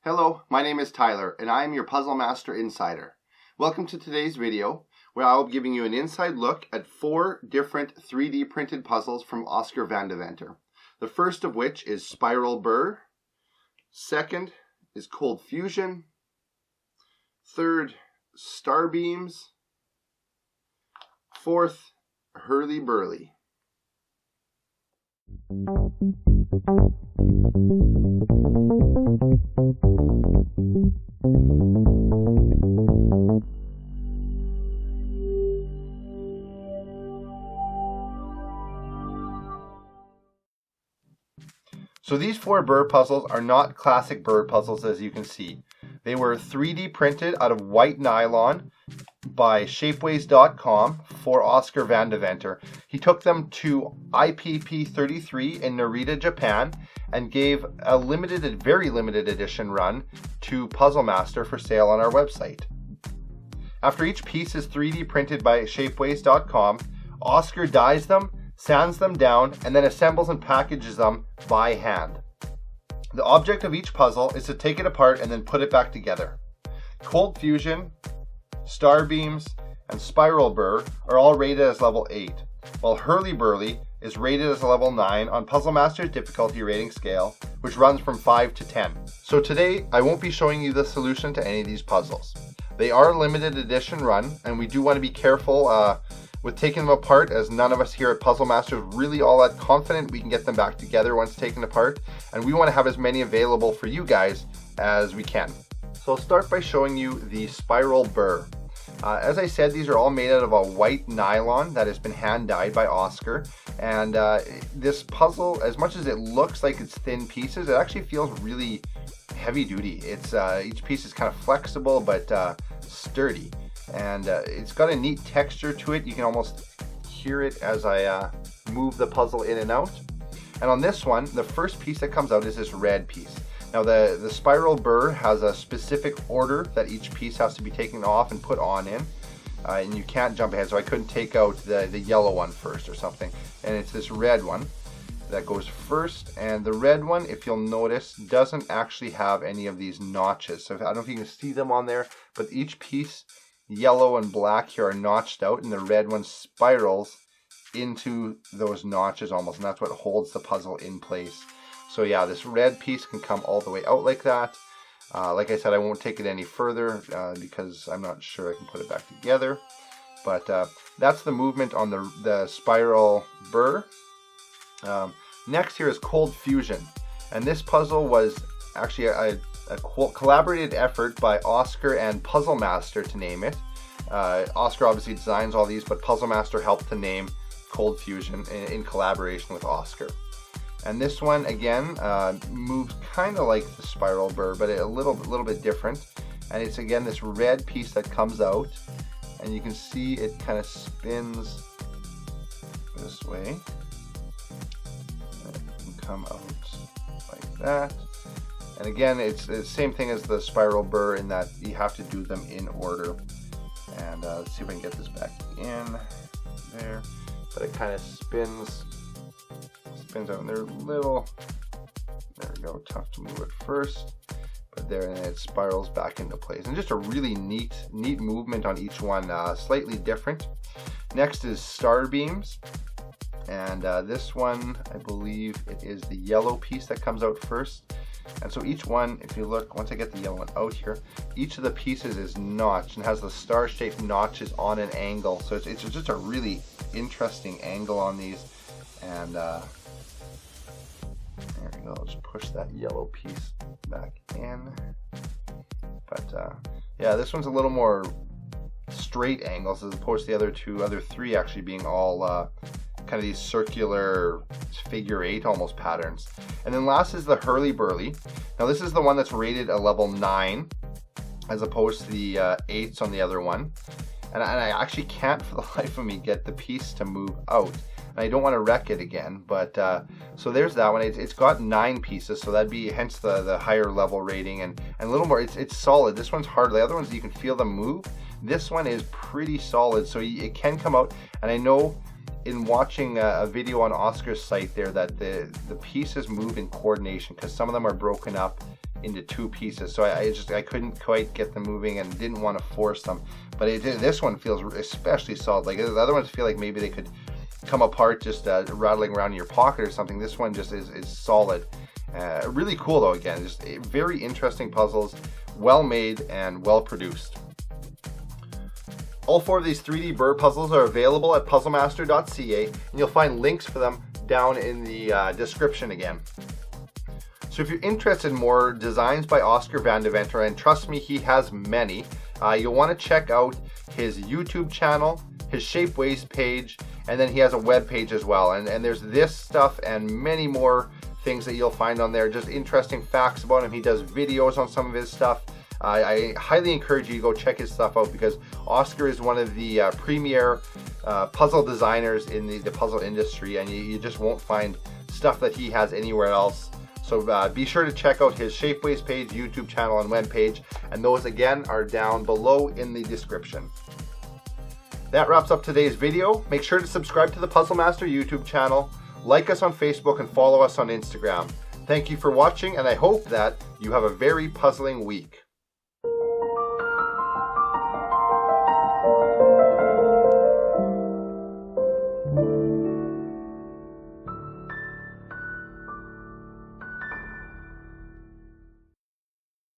Hello, my name is Tyler, and I am your Puzzle Master Insider. Welcome to today's video, where I will be giving you an inside look at 4 different 3D printed puzzles from Oscar van Deventer. The first of which is Spiral Burr. Second is Cold Fusion. Third, Starbeams. Fourth, Hurlyburly. So these 4 Burr puzzles are not classic Burr puzzles, as you can see. They were 3D printed out of white nylon by shapeways.com for Oscar van Deventer. He took them to IPP 33 in Narita, Japan, and gave a very limited edition run to Puzzle Master for sale on our website. After each piece is 3D printed by shapeways.com, Oscar dyes them, sands them down, and then assembles and packages them by hand. The object of each puzzle is to take it apart and then put it back together. Cold Fusion, Starbeams, and Spiral Burr are all rated as level 8, while Hurlyburly is rated as a level 9 on Puzzle Master's difficulty rating scale, which runs from 5 to 10. So today, I won't be showing you the solution to any of these puzzles. They are a limited edition run, and we do want to be careful with taking them apart, as none of us here at Puzzle Master is really all that confident we can get them back together once taken apart, and we want to have as many available for you guys as we can. So I'll start by showing you the Spiral Burr. As I said, these are all made out of a white nylon that has been hand dyed by Oscar, and this puzzle, as much as it looks like it's thin pieces, it actually feels really heavy duty. It's each piece is kind of flexible but sturdy. And it's got a neat texture to it. You can almost hear it as I move the puzzle in and out. And on this one, the first piece that comes out is this red piece. Now the Spiral Burr has a specific order that each piece has to be taken off and put on in. And you can't jump ahead, so I couldn't take out the yellow one first or something. And it's this red one that goes first. And the red one, if you'll notice, doesn't actually have any of these notches. So I don't know if you can see them on there, but each piece, yellow and black here, are notched out, and the red one spirals into those notches almost, and that's what holds the puzzle in place. So yeah, this red piece can come all the way out like that. Like I said, I won't take it any further because I'm not sure I can put it back together. But that's the movement on the Spiral Burr. Next here is Cold Fusion, and this puzzle was actually a collaborated effort by Oscar and Puzzle Master, to name it. Oscar obviously designs all these, but Puzzle Master helped to name Cold Fusion in collaboration with Oscar. And this one, again, moves kind of like the Spiral Burr, but a little bit different. And it's, again, this red piece that comes out, and you can see it kind of spins this way. It can come out like that. And again, it's the same thing as the Spiral Burr in that you have to do them in order. And let's see if I can get this back in there. But it kind of spins out, and they're little, there we go, tough to move at first. But there, and it spirals back into place. And just a really neat movement on each one, slightly different. Next is Starbeams. And this one, I believe it is the yellow piece that comes out first. And so each one, if you look, once I get the yellow one out here, each of the pieces is notched and has the star-shaped notches on an angle. So it's just a really interesting angle on these. And there we go, I'll just push that yellow piece back in. But yeah, this one's a little more straight angles as opposed to the other three actually being all kind of these circular figure 8 almost patterns. And then last is the Hurlyburly. Now this is the one that's rated a level 9 as opposed to the 8s on the other one. And I actually can't for the life of me get the piece to move out. And I don't want to wreck it again, but so there's that one. It's got 9 pieces, so that'd be hence the higher level rating, and a little more. It's solid. This one's hard. The other ones you can feel them move. This one is pretty solid, so it can come out. And I know in watching a video on Oscar's site there that the pieces move in coordination, because some of them are broken up into 2 pieces. So I couldn't quite get them moving and didn't want to force them. But this one feels especially solid. Like the other ones feel like maybe they could come apart just rattling around in your pocket or something. This one just is solid. Really cool though, again, just very interesting puzzles, well made and well produced. All 4 of these 3D Burr puzzles are available at puzzlemaster.ca, and you'll find links for them down in the description again. So if you're interested in more designs by Oskar van Deventer, and trust me, he has many, you'll want to check out his YouTube channel, his Shapeways page, and then he has a web page as well. And there's this stuff and many more things that you'll find on there, just interesting facts about him. He does videos on some of his stuff. I highly encourage you to go check his stuff out, because Oskar is one of the premier puzzle designers in the puzzle industry, and you just won't find stuff that he has anywhere else. So be sure to check out his Shapeways page, YouTube channel, and web page, and those again are down below in the description. That wraps up today's video. Make sure to subscribe to the Puzzle Master YouTube channel, like us on Facebook, and follow us on Instagram. Thank you for watching, and I hope that you have a very puzzling week.